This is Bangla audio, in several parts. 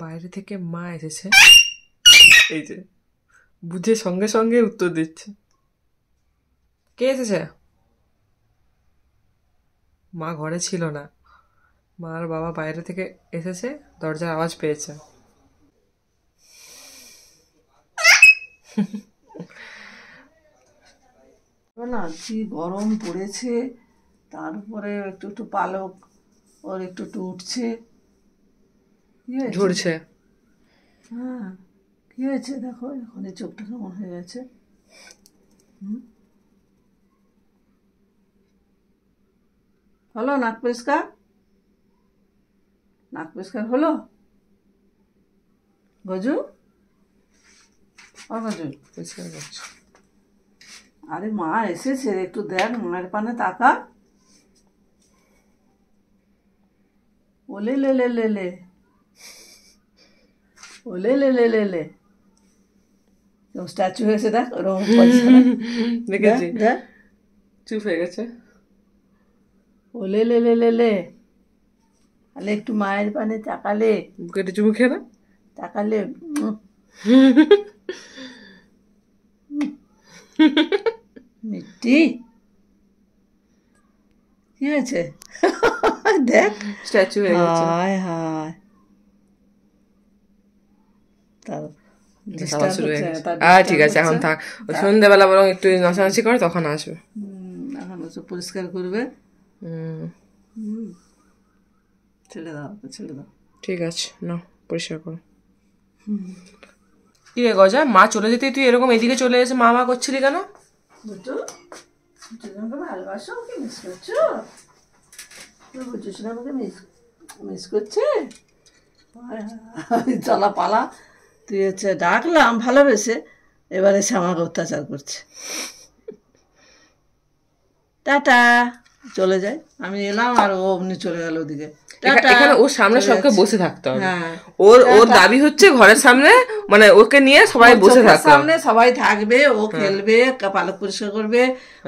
বাইরে থেকে মা এসেছে, এই যে বুঝে সঙ্গে সঙ্গে উত্তর দিচ্ছে। কে এসেছে? মা ঘরে ছিল না, মা আর বাবা বাইরে থেকে এসেছে, দরজার আওয়াজ পেয়েছে। না কি গরম পড়েছে, তারপরে একটু একটু পালক ওর একটু একটু উঠছে। ঝরছে। হ্যাঁ, কি হয়েছে দেখো, এখন এই চোখটা কেমন হয়ে গেছে। হলো নাক পরিষ্কার? নাক পরিষ্কার হলো? গজু, ও গজু, আরে মা এসেছে, একটু দেখ, মায়ের পানে তাকা। ওলে লে লে লে লে, ওলে লে লে লে লে, স্ট্যাচু হয়েছে দেখ, ওরকম দেখেছি, চুপ হয়ে গেছে। ওলে লে লে লে লে, তাহলে একটু মায়ের পানে তাকালে, বুকেটে চুমু খেয়ে না তাকালে মিষ্টি। কি হয়েছে দেখ, স্ট্যাচু হয়ে গেছে। হায় হায়, ঠিক আছে, এখন থাক। সন্ধ্যেবেলা বরং একটু নাচানাচি করে, তখন আসবে। এখন পরিষ্কার করবে। ছেড়ে দাও, ছেড়ে দাও। ঠিক আছে, না পরিষ্কার করো। কি রে গজা, মা চলে যেতেই তুই এরকম এদিকে চলে এসে মা মা করছিলি কেন? ভালোবাসো, ওকে মিস করছো? বুঝছিস না আমাকে মিস করছে? চলা পালা, তুই হচ্ছে ডাকলাম ভালোবেসে, এবারে সে আমাকে অত্যাচার করছে। টাটা, চলে যায়। আমি এলাম আর ও অমনি চলে গেল ওদিকে। এখানে ওর সামনে সবকে বসে থাকতে হবে। ওর দাবি হচ্ছে ঘরের সামনে, মানে ওকে নিয়ে সবাই বসে থাকবে, সামনে সবাই থাকবে, ও খেলবে, পালক পরিষ্কার করবে,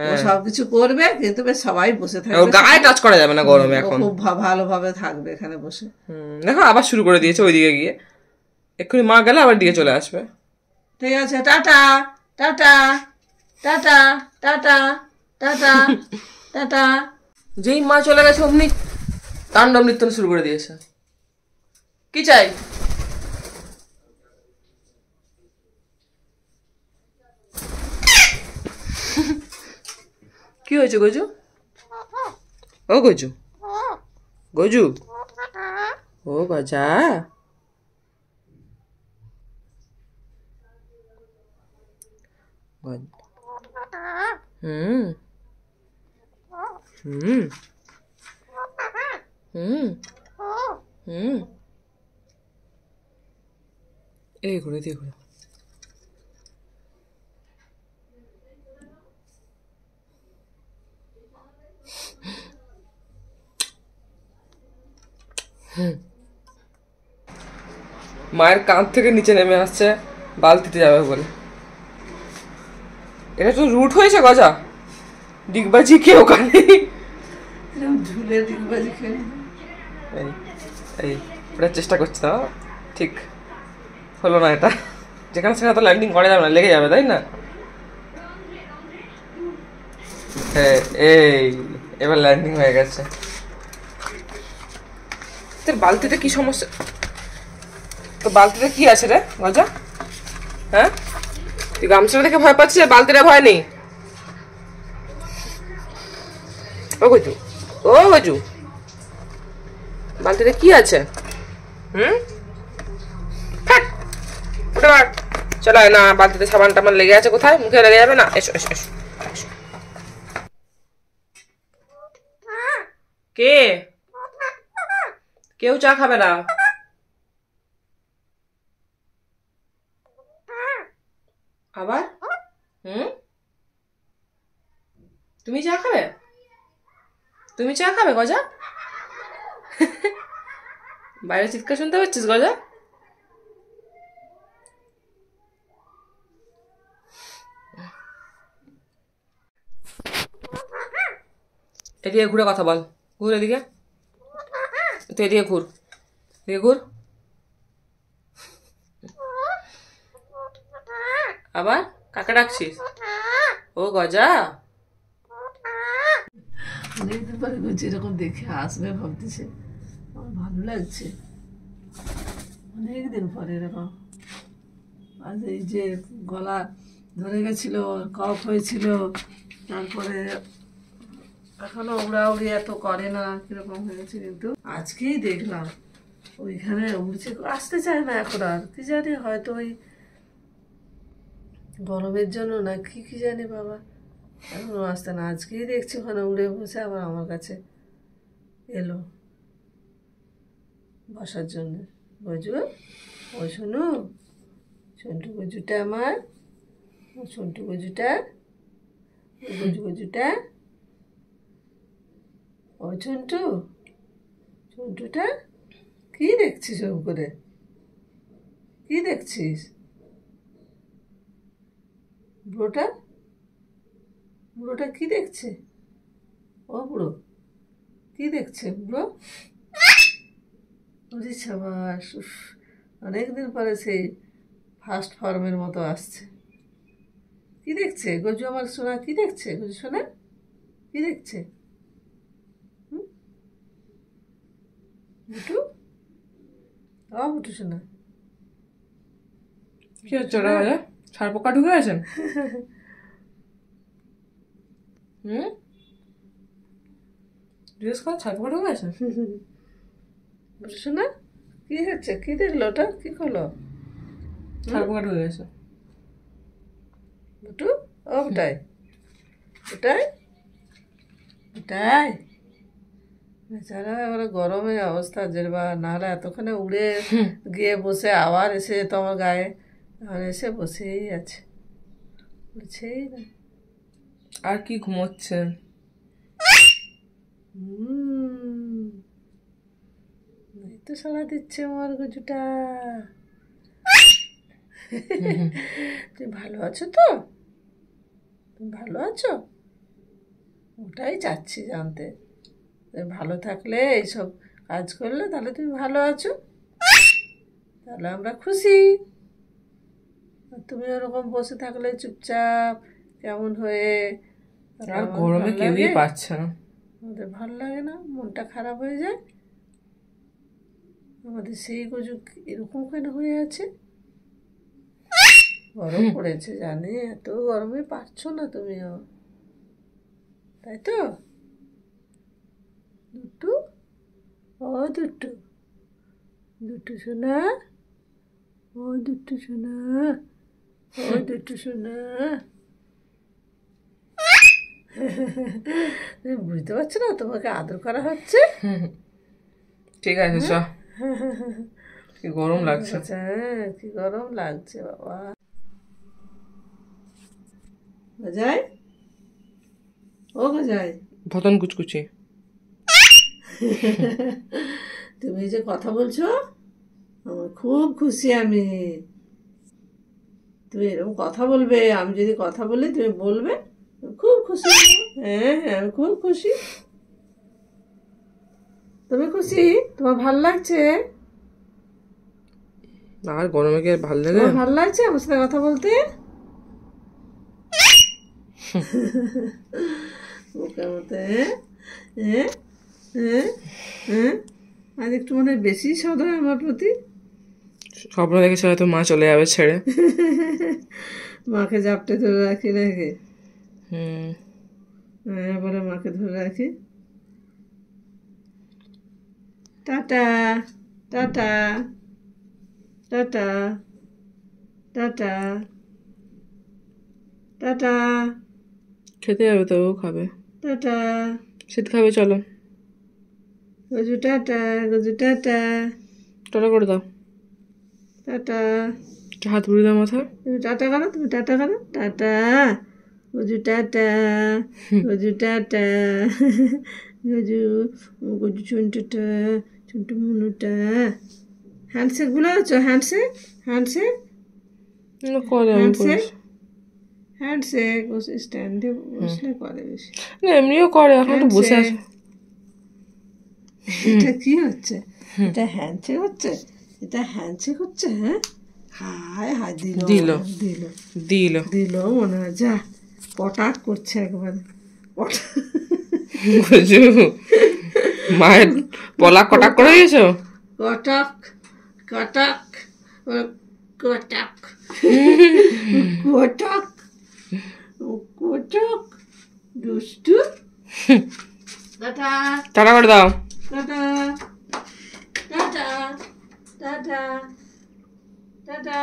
ও সবকিছু করবে, কিন্তু সবাই বসে থাকবে, গায়ে টাচ করা যাবে না গরমে। এখন খুব ভালোভাবে থাকবে এখানে বসে। দেখো আবার শুরু করে দিয়েছে ওইদিকে গিয়ে, এক্ষুনি মা গেলে আবার দিকে চলে আসবে। ঠিক আছে, tata tata tata tata tata tata. যেই মা চলে গেছে অমনি তাণ্ডব নৃত্য শুরু করে দিয়েছে। কি চাই? কি হয়েছে গজু? ও গজু, গজু, ও গজা, হুম হুম হুম হুম, এই ঘুরে দিয়ে ঘুরে। মায়ের কাঁধ থেকে নিচে নেমে আসছে বালতিতে যাবে বলে। এটা তো রুট হয়েছে গজা, ডিগবাজি কে ওখানে ঝুলে ডিগবাজি খেয়ে। এই ওটা চেষ্টা করছে না, ঠিক হলো না এটা। যেখানে সেখানে তো ল্যান্ডিং করা যাবে না, লেগে যাবে, তাই না? হ্যাঁ, এই এবার ল্যান্ডিং হয়ে গেছে। তোর বালতিতে কি সমস্যা? তো বালতিতে কি আছে রে গজা? হ্যাঁ, তুই গামছাটা দেখে ভয় পাচ্ছিস, বালতিটা ভয় নেই। ও গজু, ও গজু, বালতিতে কি আছে? চলো না, বালতিতে সাবান টাবান লেগে আছে, কোথায় মুখে লেগে যাবে না। এসো এসো এসো। কে? কেউ চা খাবে না? আবার তুমি চা খাবে? তুমি চা খাবে গজা? বাইরে চিৎকার শুনতে পাচ্ছিস গজা? এদিকে ঘুরে কথা বল, ঘুর এদিকে, তুই এদিকে ঘুর, এদিকে ঘুর। আবার কাকে ডাকছিস? ও গজা, অনেকদিন পরে গজি এরকম দেখে আসবে ভাবতেছে, আমার ভালো লাগছে অনেকদিন পরে এরকম। আজ এই যে গলা ধরে গেছিল, কফ হয়েছিল, তারপরে এখনো উড়াউড়ি এত করে না, কিরকম হয়েছে, কিন্তু আজকেই দেখলাম ওইখানে উড়ছে, আসতে চায় না এখন আর, কি জানি হয়তো ওই গরমের জন্য না কি কি জানি বাবা, এখনো আসতে না, আজকেই দেখছি ওখানে উড়ে বসে আবার আমার কাছে এলো বসার জন্য। গজু, ও শোনো, সন্টু গজুটা আমার, ও সন্টু গজুটা, ও গজু গজুটা, ও সন্টু, সন্টুটা, কি দেখছিস ওর করে, কি দেখছিস? বুড়োটা, বুড়োটা কি দেখছে? ও বুড়ো কি দেখছে বুড়ো? ওরে সাবাস, উফ, অনেকদিন পরে সেই ফার্স্ট ফর্মের মতো আসছে। কি দেখছে গজু আমার সোনা, কি দেখছে গজু সোনা, কি দেখছে? বুটু, ও বুটু সোনা, কি হচ্ছে ওরা গজা? ছাড় পোকা ঢুকে গেছেন? জিজ্ঞেস কর, ছাড় পোকা ঢুকে গেছে? বুটু সোনা, কি হচ্ছে, কি দেখলো ওটা, কি করলো? ছাড় পোকা ঢুকে গেছে। বুটু, ও বুটাই, বুটাই, বুটাই, বেচারা এবারে গরমে অবস্থা যেরবা, নাহলে এতক্ষণে উড়ে গিয়ে বসে আবার এসে যেত আমার গায়ে, আর এসে বসেই আছে, উঠছেই না। আর কি ঘুমোচ্ছেন? এই তো সাড়া দিচ্ছে আমার গজুটা। তুমি ভালো আছো তো? তুমি ভালো আছো? ওটাই চাচ্ছি জানতে, তুমি ভালো থাকলে, এইসব কাজ করলে, তাহলে তুমি ভালো আছো, তাহলে আমরা খুশি। আর তুমি ওরকম বসে থাকলে চুপচাপ কেমন হয়ে, তাহলে আর আমার গরমে ভাল কেউই লাগে? পাচ্ছে না। আমাদের ভাল লাগে না, মনটা খারাপ হয়ে যায়। আমাদের সেই গজু এরকম কেন হয়ে আছে? গরম পড়েছে জানি, এত গরমে পারছো না তুমিও, তাই তো? দুটু, ও দুটু, দুটু সোনা, ও দুটু সোনা, ও দুটু সোনা, তুমি বুঝতে পারছো না তোমাকে আদর করা হচ্ছে? ঠিক আছে, চ, কি গরম লাগছে। হ্যাঁ, কি গরম লাগছে বাবা। গজাই, ও গজাই, ভতন কুচকুচি। তুমি যে কথা বলছো, আমার খুব খুশি আমি। তুমি এরকম কথা বলবে, আমি যদি কথা বলি তুমি বলবে, আমি খুব খুশি হব। হ্যাঁ হ্যাঁ, আমি খুব খুশি। তুমি খুশি? তোমার ভাল লাগছে? আর গরমে কি আর ভাল লাগে? তোমার ভাল লাগছে আমার সাথে কথা বলতে? ওকে মতে, হ্যাঁ হ্যাঁ হ্যাঁ, আজ একটু মনে হয় বেশি সদয় আমার প্রতি। স্বপ্ন দেখেছে হয়তো মা চলে যাবে ছেড়ে। মাকে জাপটে ধরে রাখি নাকি? হুম, হ্যাঁ, এবারে মাকে ধরে রাখি। Tata, tata, tata, tata, tata, খেতে যাবে তো, ও খাবে, টাটা, শীত খাবে, চলো। Gaju tata, Gaju tata, tata করে দাও, টাটা। হাত বুড়ি দাও মাথা। তুমি টাটা করো, তুমি টাটা করো, tata, Gaju tata, Gaju tata, Gaju, Gaju চুনটুটা, চুনটু মুনুটা। হ্যান্ডশেক ভুলে যাচ্ছ? হ্যান্ডশেক, হ্যান্ডশেক, করে আমি হ্যান্ডশেক, হ্যান্ডশেক, বসে স্ট্যান্ডে বসলে করে বেশি। না, এমনিও করে, এখন একটু বসে আছে। এটা কি হচ্ছে? এটা হ্যান্ডশেক হচ্ছে? এটা হ্যান্ডশেক হচ্ছে? হ্যাঁ, হায় হায় দিল দিল। দিল দিল দিল মনে হয়। যা পটাক করছে একবারে পটাক। বুঝু মায়ের পলা কটাক করে দিয়েছো। কটক কটক কটক কটক কটক দুষ্টু। টাটা টাটা করে দাও। Tata tata tata tata